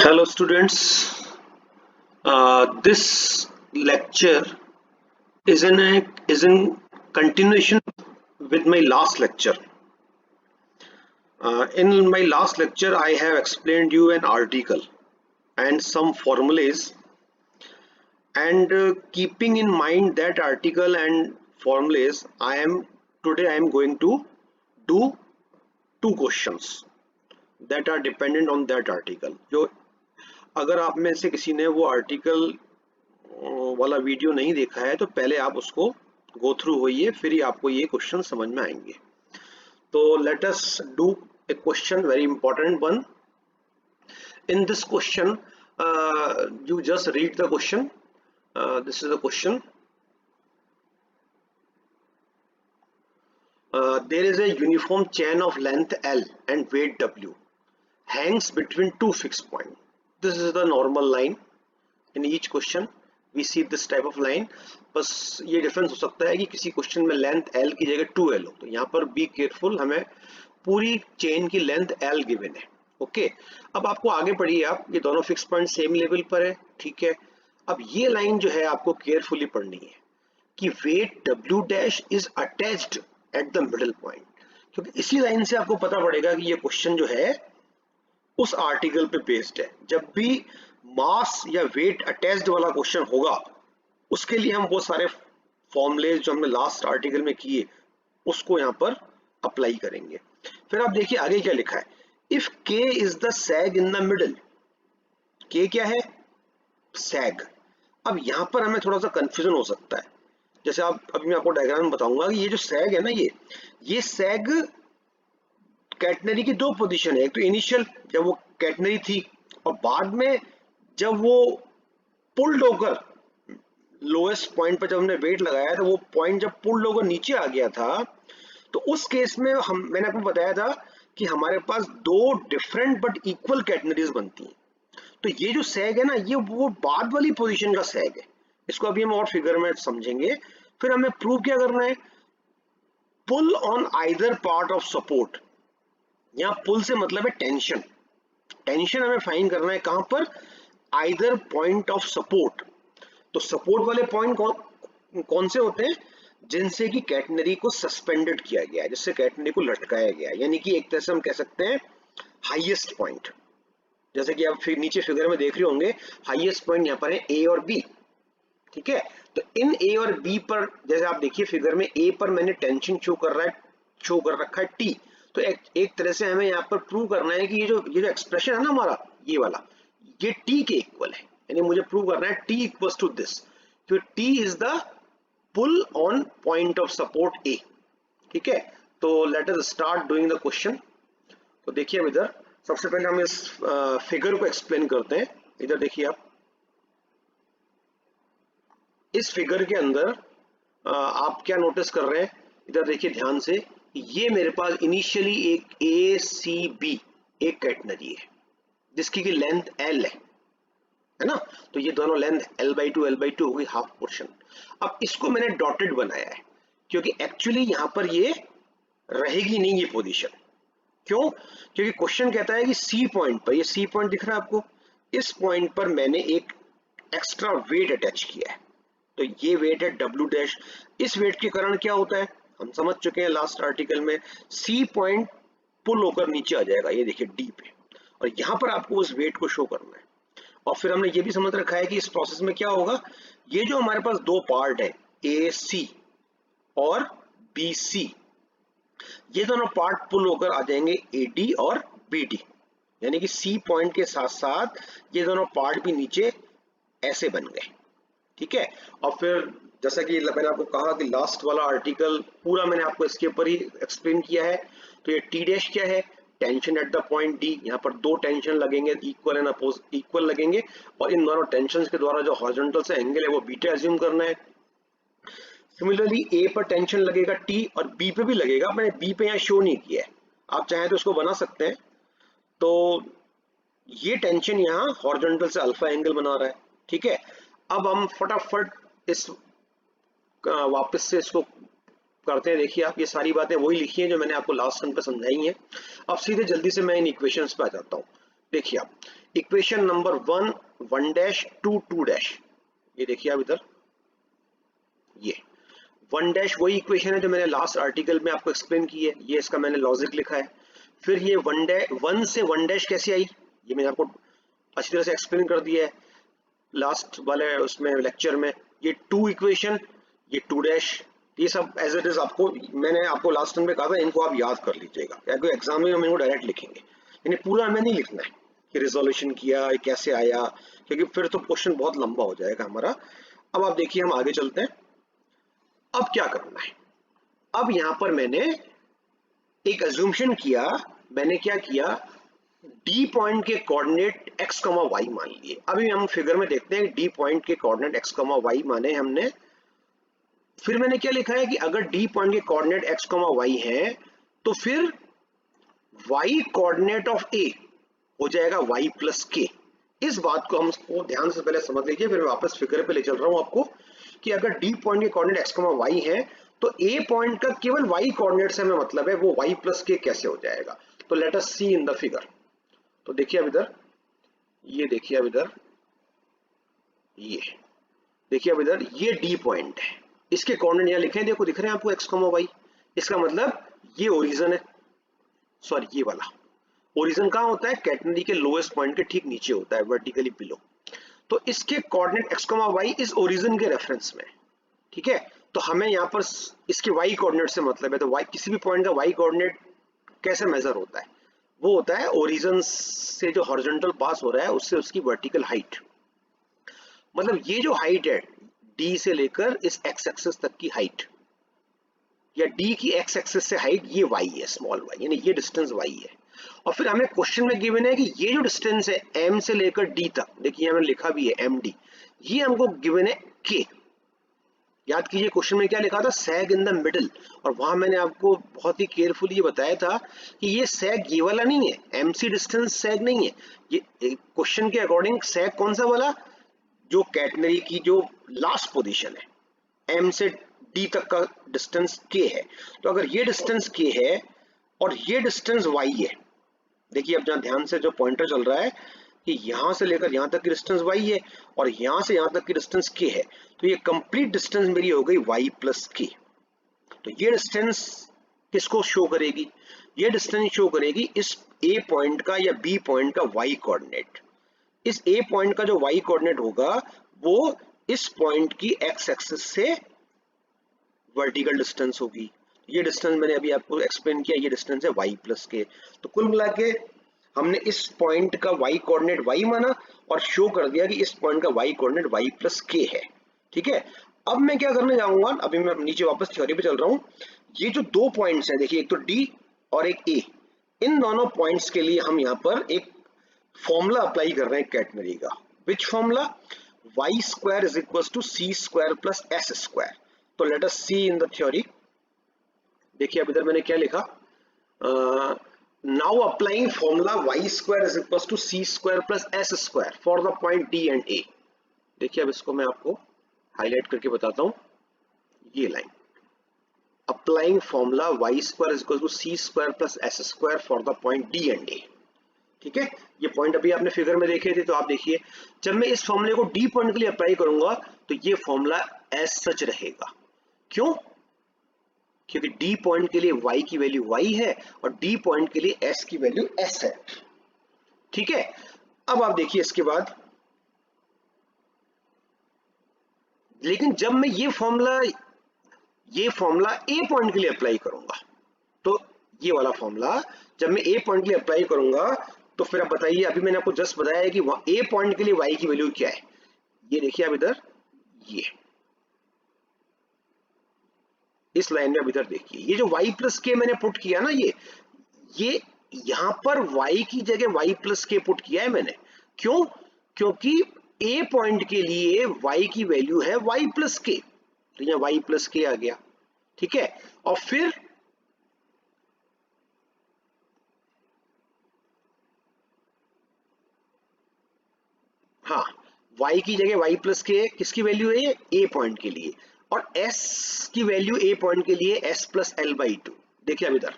Hello students, this lecture is in continuation with my last lecture. In my last lecture I have explained you an article and some formulas, and keeping in mind that article and formulas, today I am going to do two questions that are dependent on that article. जो अगर आप में से किसी ने वो article वाला video नहीं देखा है तो पहले आप उसको गो थ्रू होइए, फिर ही आपको ये क्वेश्चन समझ में आएंगे. तो let us do a question, very important one. In this question you just read the question. This is the question. There is a uniform chain of length L and weight W hangs between two fixed points. This is the normal line. In each question we see this type of line. बस ये difference हो सकता है कि किसी question में length L की जगह 2L हो, तो यहाँ पर बी केयरफुल, हमें पूरी चेन की लेंथ L गिवन है. ओके, अब आपको आगे पढ़िए, आप ये दोनों फिक्स पॉइंट सेम लेवल पर है. ठीक है, अब ये लाइन जो है आपको केयरफुली पढ़नी है कि weight W dash is attached at the middle point, क्योंकि इसी लाइन से आपको पता पड़ेगा कि ये क्वेश्चन जो है उस आर्टिकल पे बेस्ड है. जब भी मास या वेट अटैच्ड वाला क्वेश्चन होगा उसके लिए हम वो सारे फॉर्मूले जो हमने लास्ट आर्टिकल में किए उसको यहाँ पर अप्लाई करेंगे. फिर आप देखिए आगे क्या लिखा है. If K is the sag in the middle. K क्या है? सैग. अब यहाँ पर हमें थोड़ा सा कंफ्यूजन हो सकता है. जैसे आप अभी मैं आपको डायग्राम में बताऊंगा कि ये जो सैग है ना, ये सैग कैटनरी की दो पोजीशन है. एक तो इनिशियल जब वो कैटनरी थी, और बाद में जब वो पुल्ड होकर लोएस्ट पॉइंट पर जब हमने वेट लगाया तो वो पॉइंट जब पुल्ड होकर नीचे आ गया था, तो उस केस में मैंने आपको बताया था कि हमारे पास दो डिफरेंट बट इक्वल कैटनरीज बनती हैं. तो ये जो सैग है ना, ये वो बाद वाली पोजीशन का सैग है. इसको अभी हम और फिगर में समझेंगे. फिर हमें प्रूव क्या करना है? Pull on either part of support. यहाँ पुल से मतलब है टेंशन. टेंशन हमें फाइंड करना है कहां पर? Either point of support. तो सपोर्ट वाले पॉइंट कौन से होते हैं? जिनसे कि कैटनरी को सस्पेंडेड किया गया है, जिससे कैटनरी को लटकाया गया है. यानी कि एक तरह से हम कह सकते हैं हाईएस्ट पॉइंट. जैसे कि आप नीचे फिगर में देख रहे होंगे, हाईएस्ट पॉइंट यहाँ पर है ए और बी. ठीक है, तो इन ए और बी पर, जैसे आप देखिए फिगर में, ए पर मैंने टेंशन शो कर रखा है टी. तो एक तरह से हमें यहाँ पर प्रूव करना है कि ये जो एक्सप्रेशन है ना हमारा, ये वाला, ये टी के इक्वल है. यानी मुझे प्रूव करना है टी इक्वल्स टू दिस, क्योंकि T is the pull on point of support A. ठीक है, तो let us start doing the question. तो देखिए अब इधर सबसे पहले हम इस फिगर को एक्सप्लेन करते हैं. इधर देखिए आप, इस फिगर के अंदर आप क्या नोटिस कर रहे हैं? इधर देखिए ध्यान से, ये मेरे पास इनिशियली एक ए सी बी एक कैटनरी है जिसकी की लेंथ L है ना. तो ये दोनों लेंथ L/2 हो गई, हाफ पोर्शन. अब इसको मैंने डॉटेड बनाया है क्योंकि एक्चुअली यहाँ पर ये रहेगी नहीं ये पोजीशन. क्यों? क्योंकि क्वेश्चन कहता है कि सी पॉइंट पर, ये सी पॉइंट दिख रहा है आपको, इस पॉइंट पर मैंने एक एक्स्ट्रा वेट अटैच किया है. तो ये वेट है W डैश. इस वेट के कारण क्या होता है हम समझ चुके हैं लास्ट आर्टिकल में. सी पॉइंट पुल होकर नीचे आ जाएगा, ये देखिए डी पे, और यहाँ पर आपको उस वेट को शो करना है. और फिर हमने ये भी समझ रखा है कि इस प्रोसेस में क्या होगा, ये जो हमारे पास दो पार्ट है ए सी और बी सी, ये दोनों पार्ट पुल होकर आ जाएंगे ए डी और बी डी. यानी कि सी पॉइंट के साथ साथ ये दोनों पार्ट भी नीचे ऐसे बन गए. ठीक है, और फिर जैसा कि मैंने आपको कहा कि लास्ट वाला आर्टिकल पूरा मैंने आपको इसके ऊपर ही एक्सप्लेन किया है. तो ये टी डैश क्या है? Tension at the point D. यहाँ पर दो टेंशन लगेंगे, इक्वल एंड अपोज इक्वल लगेंगे, और इन दोनों टेंशन के द्वारा जो हॉरिजॉन्टल से एंगल है वो बीटा एज्यूम करना है. सिमिलरली ए पर टेंशन लगेगा टी, और बी पे भी लगेगा. मैंने बी पे यहाँ शो नहीं किया है, आप चाहें तो इसको बना सकते हैं. तो ये टेंशन यहाँ हॉरिजॉन्टल से अल्फा एंगल बना रहा है. ठीक है, अब हम फटाफट इस वापस से इसको करते हैं. देखिए आप, ये सारी बातें वही लिखी हैं जो मैंने आपको लास्ट टाइम पे समझाई हैं. अब सीधे जल्दी से मैं इन इक्वेशंस पे आ जाता हूँ. देखिए आप, इक्वेशन नंबर 1 1 डैश 2 2 डैश, ये देखिए आप इधर, ये 1 डैश वही इक्वेशन है जो मैंने लास्ट आर्टिकल में आपको एक्सप्लेन की है, ये इसका मैंने लॉजिक लिखा है। फिर ये 1 से 1 डैश कैसे आई, ये मैंने आपको अच्छी तरह से एक्सप्लेन कर दिया है लास्ट वाले उसमें लेक्चर में। ये 2 इक्वेशन, ये 2 डैश, ये सब एज इट इज आपको, मैंने आपको लास्ट टाइम में कहा था इनको आप याद कर लीजिएगा, क्योंकि एग्जाम में हम इनको डायरेक्ट लिखेंगे, यानी पूरा हमें नहीं लिखना है कि रिजोल्यूशन किया कैसे आया, क्योंकि फिर तो क्वेश्चन बहुत लंबा हो जाएगा हमारा। अब आप देखिए हम आगे चलते हैं। अब क्या करना है, अब यहाँ पर मैंने एक अज्यूमशन किया, मैंने क्या किया, डी पॉइंट के कोऑर्डिनेट x, y मान लिए। अभी हम फिगर में देखते हैं डी पॉइंट के कोऑर्डिनेट x, y माने हमने। फिर मैंने क्या लिखा है कि अगर डी पॉइंट के कोऑर्डिनेट x, y है तो फिर y कोऑर्डिनेट ऑफ a हो जाएगा y प्लस k। इस बात को हमको ध्यान से पहले समझ लीजिए, फिर मैं वापस फिगर पे ले चल रहा हूं आपको कि अगर डी पॉइंट के कोऑर्डिनेट x, y है तो a पॉइंट का केवल y कोऑर्डिनेट से हमें मतलब है, वो y प्लस k कैसे हो जाएगा। तो let us see in the figure. तो देखिए अब इधर, ये देखिए अब इधर, ये देखिए अब इधर, ये डी पॉइंट है, इसके कोऑर्डिनेट यहां लिखे हैं, देखो दिख रहे हैं आपको x, y। इसका मतलब ये ओरिजिन है, सॉरी ये वाला ओरिजिन कहां होता है, कैटेनरी के लोएस्ट पॉइंट के ठीक नीचे होता है, वर्टिकली बिलो। तो इसके कोऑर्डिनेट x, y इस ओरिजिन के रेफरेंस में, ठीक है। तो हमें यहाँ पर इसके y कोऑर्डिनेट से मतलब है, तो y किसी भी पॉइंट का y कोऑर्डिनेट कैसे मेजर होता है, वो होता है ओरिजिन से जो हॉरिजॉन्टल पास हो रहा है उससे उसकी वर्टिकल हाइट। मतलब ये जो हाइट है d से लेकर इस x एक्सिस तक की हाइट, या d की x एक्सिस से हाइट, ये y है, स्मॉल y, यानी ये डिस्टेंस y है। और फिर हमें क्वेश्चन में गिवन है कि ये जो डिस्टेंस है m से लेकर d तक, देखिए हमें लिखा भी है md, ये हमको गिवन है k। याद कीजिए क्वेश्चन में क्या लिखा था, सैग इन द मिडिल, और वहां मैंने आपको बहुत ही केयरफुली ये बताया था कि ये सैग ये वाला नहीं है, एमसी डिस्टेंस सैग नहीं है, ये क्वेश्चन के अकॉर्डिंग सैग कौन सा वाला, जो कैटेनरी की जो लास्ट पोजीशन है, एम से डी तक का डिस्टेंस के है। तो अगर ये डिस्टेंस के है और ये डिस्टेंस y है, देखिए अब जहां ध्यान से जो पॉइंटर चल रहा है कि यहां से लेकर यहां तक की डिस्टेंस y है और यहां से यहां तक की डिस्टेंस k है, तो ये कंप्लीट डिस्टेंस मेरी हो गई y प्लस k। तो ये डिस्टेंस किसको शो करेगी, ये डिस्टेंस शो करेगी इस a पॉइंट का या b पॉइंट का y कोऑर्डिनेट। इस a पॉइंट का जो y कोऑर्डिनेट होगा वो इस पॉइंट की x एक्सिस से वर्टिकल डिस्टेंस होगी। ये डिस्टेंस मैंने अभी आपको एक्सप्लेन किया, ये डिस्टेंस है y प्लस k। तो कुल मिला के हमने इस पॉइंट का y कोऑर्डिनेट y माना और शो कर दिया कि इस पॉइंट का y coordinate y plus k है, ठीक है। अब मैं क्या करने जाऊंगा, अभी मैं नीचे वापस थ्योरी पे चल रहा हूं। ये जो दो पॉइंट्स हैं, देखिए एक तो d और एक a, इन दोनों पॉइंट्स के लिए हम यहाँ पर एक फॉर्मूला अप्लाई कर रहे हैं कैटेनरी का। Which formula, y square is equal to c square plus s square. तो let us see in the theory. देखिए अब इधर मैंने क्या लिखा, now applying formula y square is equals to c square plus s square for the point d and a। देखिए अब इसको मैं आपको हाईलाइट करके बताता हूं, ये line, applying formula y square is equals to c square plus s square for the point d and a। ठीक है, ये पॉइंट अभी आपने फिगर में देखे थे, तो आप देखिए जब मैं इस फॉर्मूले को डी पॉइंट के लिए अप्लाई करूंगा तो ये फॉर्मूला एज सच रहेगा। क्यों, क्योंकि डी पॉइंट के लिए y की वैल्यू y है और डी पॉइंट के लिए s की वैल्यू s है। ठीक है, अब आप देखिए इसके बाद, लेकिन जब मैं ये फॉर्मूला a पॉइंट के लिए अप्लाई करूंगा, तो ये वाला फॉर्मूला जब मैं a पॉइंट के लिए अप्लाई करूंगा तो फिर आप बताइए, अभी मैंने आपको जस्ट बताया है कि a पॉइंट के लिए y की वैल्यू क्या है। ये देखिए आप इधर, ये इस लाइन में अब इधर देखिए, ये जो y प्लस के मैंने पुट किया ना, ये यहां पर y की जगह y प्लस के पुट किया है मैंने। क्यों, क्योंकि a पॉइंट के लिए y की वैल्यू है y प्लस के, तो यहाँ y प्लस के आ गया। ठीक है, और फिर हाँ, y की जगह y प्लस के किसकी वैल्यू है, ये a पॉइंट के लिए, और s की वैल्यू a पॉइंट के लिए s प्लस l बाई 2। देखिए अब इधर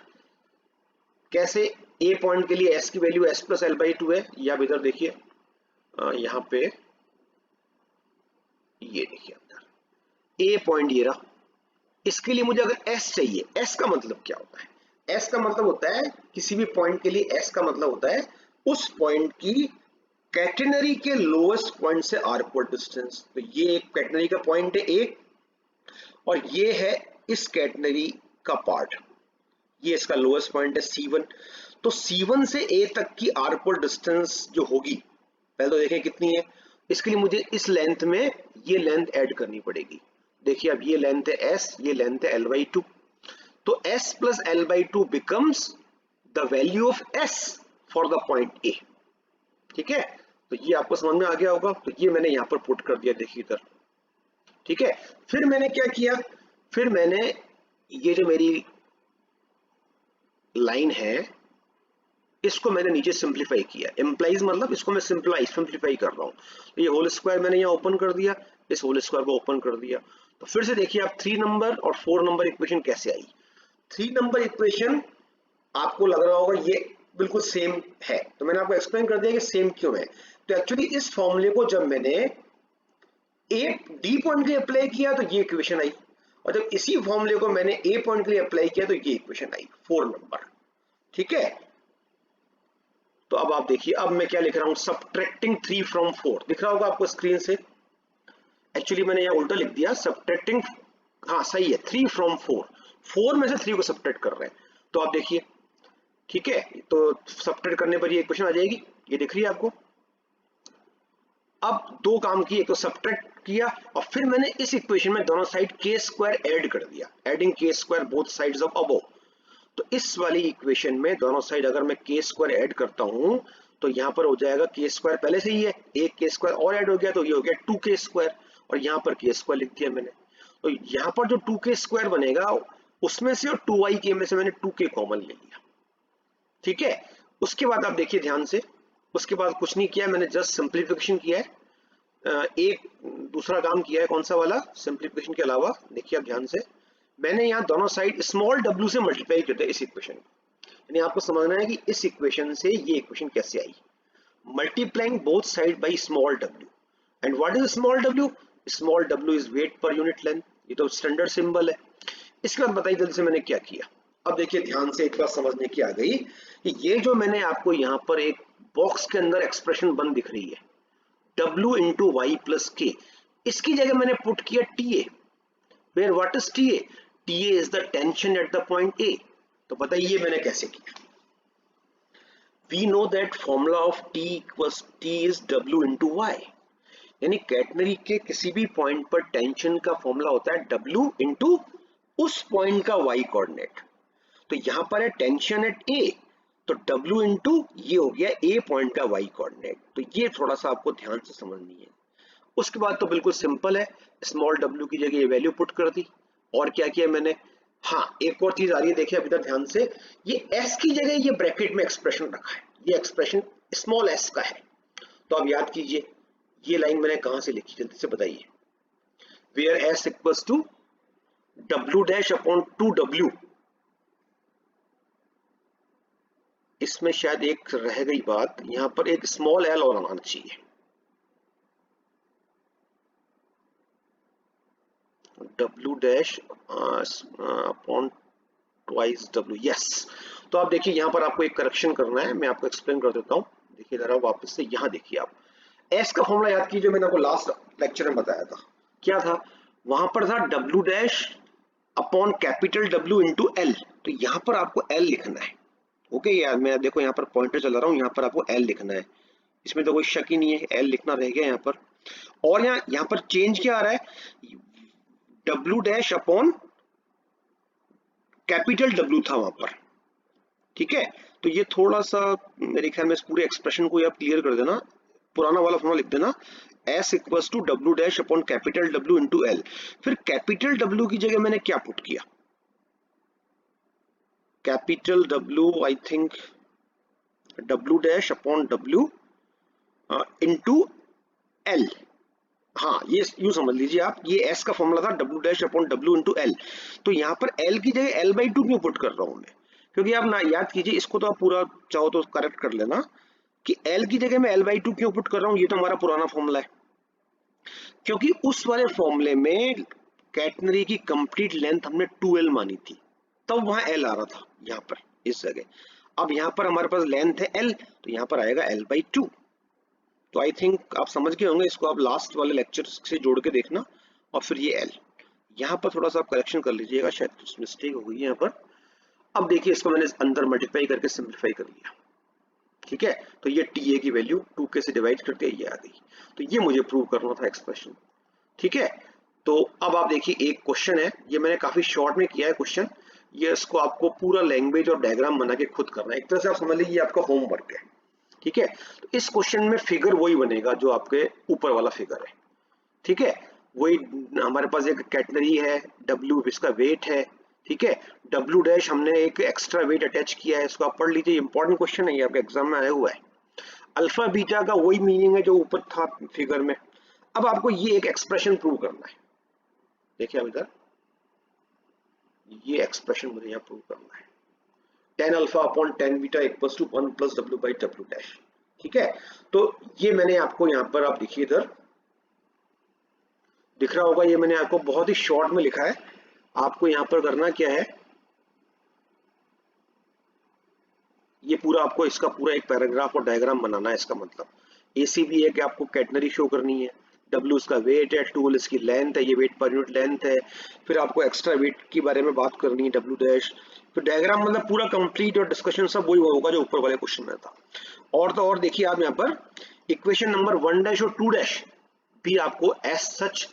कैसे ए पॉइंट के लिए एस की value S plus L by two है, या आप इधर देखिए यहाँ पे ये देखिए अंदर ए पॉइंट ये रहा, इसके लिए मुझे अगर एस चाहिए, एस का मतलब क्या होता है, एस का मतलब होता है किसी भी पॉइंट के लिए एस का मतलब होता है उस पॉइंट की कैटेनरी के लोएस्ट पॉइंट से आर्कवर्ड डिस्टेंस। तो ये एक कैटेनरी का पॉइंट है ए, और ये है इस कैटेनरी का पार्ट, ये इसका लोएस्ट पॉइंट है C1। तो C1 से A तक की आर्कवर्ड डिस्टेंस जो होगी, पहले तो देखें कितनी है, इसके लिए मुझे इस लेंथ में ये लेंथ ऐड करनी पड़ेगी। देखिए अब ये लेंथ है S, ये लेंथ है L/2, तो S plus L/2 becomes the value of S for the point A। ठीक है, तो ये आपको समझ में आ गया होगा, तो ये मैंने यहाँ पर पुट कर दिया, देखिए इधर। ठीक है, फिर मैंने क्या किया, फिर मैंने ये जो मेरी लाइन है इसको मैंने नीचे सिंप्लीफाई किया, एम्प्लाइज मतलब इसको मैं सिंप्लीफाई कर रहा हूँ। तो ये होल स्क्वायर मैंने यहाँ ओपन कर दिया, इस होल स्क्वायर को ओपन कर दिया। तो फिर से देखिए आप 3 नंबर और 4 नंबर इक्वेशन कैसे आई। 3 नंबर इक्वेशन आपको लग रहा होगा ये बिल्कुल सेम है, तो मैंने आपको एक्सप्लेन कर दिया कि सेम क्यों है। तो एक्चुअली इस फॉर्मूले को जब मैंने ए डी पॉइंट के लिए अप्लाई किया तो ये इक्वेशन आई, और जब इसी फॉर्मूले को मैंने ए पॉइंट के लिए अप्लाई किया तो ये इक्वेशन आई 4 नंबर। ठीक है, तो अब आप देखिए, अब मैं क्या लिख रहा हूं, सबट्रैक्टिंग 3 फ्रॉम 4, दिख रहा होगा आपको स्क्रीन से। एक्चुअली मैंने यहाँ उल्टा लिख दिया, सबट्रैक्टिंग, हाँ सही है, 3 फ्रॉम 4, 4 में से 3 को सबट्रैक्ट कर रहे हैं। तो आप देखिए, ठीक है, तो सबट्रैक्ट करने पर ये इक्वेशन आ जाएगी, ये दिख रही है आपको। अब दो काम किए, तो सबट्रैक्ट किया और फिर मैंने इस इक्वेशन में दोनों साइड के स्क्वायर ऐड कर दिया, एडिंग के square both sides of above. तो इस वाली इक्वेशन में दोनों साइड अगर मैं के स्क्वायर ऐड करता हूं तो यहाँ पर हो जाएगा के स्क्वायर, पहले से ही है, एक के स्क्वायर और ऐड हो गया तो ये हो गया 2k स्क्वायर, और यहाँ पर के स्क्वायर लिख दिया मैंने। तो यहाँ पर जो 2k स्क्वायर बनेगा उसमें से और 2y में से मैंने 2k कॉमन ले लिया। ठीक है, उसके बाद आप देखिए ध्यान से, उसके बाद कुछ नहीं किया मैंने, जस्ट सिंप्लीफिकेशन किया है। एक दूसरा काम किया है, कौन सा वाला, सिंप्लीफिकेशन के अलावा देखिए आप ध्यान से, मैंने यहाँ दोनों साइड स्मॉल w से मल्टीप्लाई कर दिया इस इक्वेशन को। यानी आपको समझना है कि इस इक्वेशन से ये इक्वेशन कैसे आई, multiplying both side by small w। And what is small w? Small w is weight per unit length, ये तो स्टैंडर्ड सिंबल है। इसके बाद बताइए जल्दी से मैंने क्या किया। अब देखिए ध्यान से, एक बात समझने की आ गई कि ये जो मैंने आपको यहाँ पर एक बॉक्स के अंदर एक्सप्रेशन बन दिख रही है, w इंटू वाई प्लस के, इसकी जगह मैंने पुट किया TA। Where what is TA? TA is the tension at the point A। तो बताइए मैंने कैसे किया। We know that formula of T equals T is W into Y। यानी कैटनरी के किसी भी पॉइंट पर टेंशन का फॉर्मूला होता है W इंटू उस पॉइंट का Y कोऑर्डिनेट। तो यहां पर है टेंशन एट A, तो W इंटू ये हो गया A पॉइंट का Y कोऑर्डिनेट। तो ये थोड़ा सा आपको ध्यान से समझनी है। उसके बाद तो बिल्कुल सिंपल है, स्मॉल w की जगह ये वैल्यू पुट कर दी, और क्या किया मैंने, हाँ एक और चीज आ रही है, देखिए अब इधर ध्यान से, ये s की जगह ये ब्रैकेट में एक्सप्रेशन रखा है, ये एक्सप्रेशन स्मॉल s का है। तो अब याद कीजिए ये लाइन मैंने कहां से लिखी, जल्दी से बताइए। Where s equals to w dash upon 2w, इसमें शायद एक रह गई बात, यहां पर एक स्मॉल l और आना चाहिए, w dash upon twice w, yes. तो आप देखिए यहाँ पर आपको एक करेक्शन करना है, मैं आपको एक्सप्लेन कर देता हूँ। देखिए जरा वापस से, यहाँ देखिए आप s का फॉर्मूला याद कीजिए, मैंने आपको लास्ट लेक्चर में बताया था, क्या था, वहां पर था w dash upon capital W into L। तो यहाँ पर आपको L लिखना है, ओके यार, मैं देखो यहाँ पर पॉइंटर चला रहा हूँ, यहाँ पर आपको L लिखना है, इसमें तो कोई शक ही नहीं है, L लिखना रह गया यहाँ पर। और यहाँ पर चेंज क्या आ रहा है, W dash upon capital W था वहां पर। ठीक है, तो ये थोड़ा सा मेरे ख्याल में इस पूरे एक्सप्रेशन को आप क्लियर कर देना, पुराना वाला फॉर्मूला लिख देना, s equals to W dash upon capital W into L। फिर कैपिटल W की जगह मैंने क्या पुट किया, capital W, I think W dash upon W into L। हाँ ये यूं समझ लीजिए आप, ये s का फॉर्मूला था W dash upon W into L। तो यहाँ पर L की जगह L/2 क्यों पुट कर रहा हूं मैं, क्योंकि आप ना याद कीजिए, इसको तो आप पूरा चाहो तो करेक्ट कर लेना कि L की जगह मैं L/2 क्यों पुट कर रहा हूँ, ये तो हमारा पुराना फॉर्मूला है, क्योंकि उस वाले फॉर्मूले में कैटनरी की कंप्लीट लेंथ हमने 2L मानी थी, तब वहां L आ रहा था यहाँ पर इस जगह। अब यहाँ पर हमारे पास लेंथ है L, तो यहाँ पर आएगा L/2। तो आई थिंक आप समझ गए होंगे, इसको आप लास्ट वाले लेक्चर से जोड़ के देखना। और फिर ये L यहाँ पर थोड़ा सा आप करेक्शन कर लीजिएगा, शायद कुछ मिस्टेक हो गई है यहाँ पर। अब देखिए, इसको मैंने अंदर मल्टीप्लाई करके सिंप्लीफाई कर लिया, ठीक है। तो ये TA की वैल्यू 2K से डिवाइड करके ये आ गई। तो ये मुझे प्रूव करना था एक्सप्रेशन, ठीक है। तो अब आप देखिए, एक क्वेश्चन है, ये मैंने काफी शॉर्ट में किया है क्वेश्चन, ये इसको आपको पूरा लैंग्वेज और डायग्राम बना के खुद करना है। एक तरह से आप समझ लीजिए आपका होमवर्क है, ठीक है। तो इस क्वेश्चन में फिगर वही बनेगा जो आपके ऊपर वाला फिगर है, ठीक है। वही हमारे पास एक कैटनरी है, W इसका वेट है, ठीक है। W' हमने एक एक्स्ट्रा वेट अटैच किया है, इसको आप पढ़ लीजिए, इंपॉर्टेंट क्वेश्चन है ये, आपके एग्जाम में आया हुआ है। अल्फा बीटा का वही मीनिंग है जो ऊपर था फिगर में। अब आपको ये एक एक्सप्रेशन प्रूव करना है, देखिए अब इधर ये एक्सप्रेशन मुझे यहाँ प्रूव करना है, tan alpha upon tan beta equals to 1 plus W/W', ठीक है। तो ये मैंने आपको यहाँ पर, आप देखिए इधर दिख रहा होगा, ये मैंने आपको बहुत ही शॉर्ट में लिखा है। आपको यहाँ पर करना क्या है, ये पूरा आपको इसका पूरा एक पैराग्राफ और डायग्राम बनाना है। इसका मतलब AC भी है कि आपको कैटनरी शो करनी है, W उसका वेट है, 2L इसकी लेंथ है, ये वेट पर यूनिट लेंथ है, फिर आपको एक्स्ट्रा वेट के बारे में बात करनी है W', फिर डायग्राम, मतलब पूरा कंप्लीट और डिस्कशन सब वही होगा जो ऊपर वाले क्वेश्चन में था। और तो और देखिए, आप यहाँ पर इक्वेशन नंबर 1' और 2' भी आपको एज सच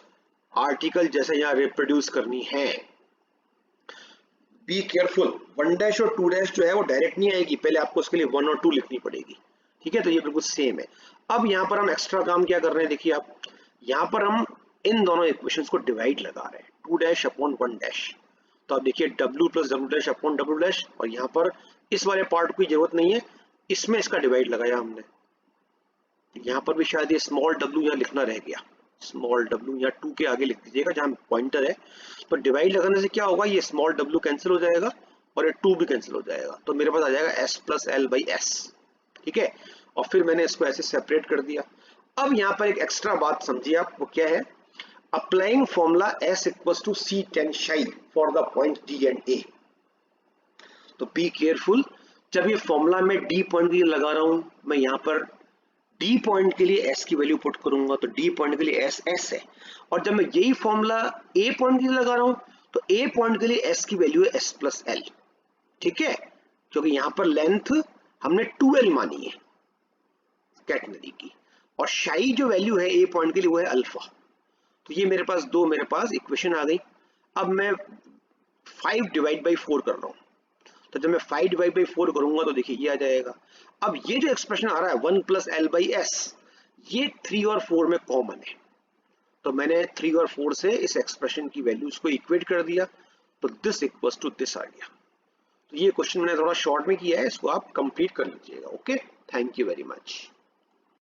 आर्टिकल जैसे यहाँ रिप्रोड्यूस करनी है। बी केयरफुल, 1' और 2' जो है वो डायरेक्ट नहीं आएगी, पहले आपको उसके लिए 1 और 2 लिखनी पड़ेगी, ठीक है। तो ये बिल्कुल सेम है। अब यहाँ पर हम एक्स्ट्रा काम क्या कर रहे हैं, देखिए आप, यहाँ पर हम इन दोनों इक्वेशंस को डिवाइड लगा रहे हैं, 2' अपॉन 1'। तो आप देखिए W plus W' upon W', और यहाँ पर इस वाले पार्ट की जरूरत नहीं है, इसमें इसका डिवाइड लगाया हमने। यहाँ पर भी शायद ये स्मॉल w यहाँ लिखना रह गया, स्मॉल w यहाँ 2 के आगे लिख दीजिएगा जहाँ पॉइंटर है। तो डिवाइड लगाने से क्या होगा, ये स्मॉल w कैंसिल हो जाएगा और ये 2 भी कैंसिल हो जाएगा, तो मेरे पास आ जाएगा s प्लस L/s, ठीक है। और फिर मैंने इसको ऐसे सेपरेट कर दिया। अब यहाँ पर एक एक्स्ट्रा बात समझिए आप, वो क्या है, applying formula S equals to C tan psi for the point D and A। तो बी केयरफुल, जब ये फॉर्मूला मैं D पॉइंट के लिए लगा रहा हूं, मैं यहाँ पर D पॉइंट के लिए S की वैल्यू पुट करूंगा, तो D पॉइंट के लिए S है। और जब मैं यही फॉर्मूला A पॉइंट के लिए लगा रहा हूं, तो A पॉइंट के लिए S की वैल्यू है S प्लस L, ठीक है। क्योंकि यहाँ पर लेंथ हमने 2L मानी है कैटनरी की, और शाई जो वैल्यू है A पॉइंट के लिए वो है अल्फा। तो ये मेरे पास इक्वेशन आ गई। अब मैं 5/4 कर रहा हूँ, तो जब मैं 5/4 करूंगा तो देखिए ये आ जाएगा। अब ये जो एक्सप्रेशन आ रहा है 1 प्लस L/s, ये 3 और 4 में कॉमन है, तो मैंने 3 और 4 से इस एक्सप्रेशन की वैल्यूज को इक्वेट कर दिया, तो दिस इक्वल्स टू दिस आ गया। तो ये क्वेश्चन मैंने थोड़ा शॉर्ट में किया है, इसको आप कंप्लीट कर लीजिएगा। Okay, thank you very much.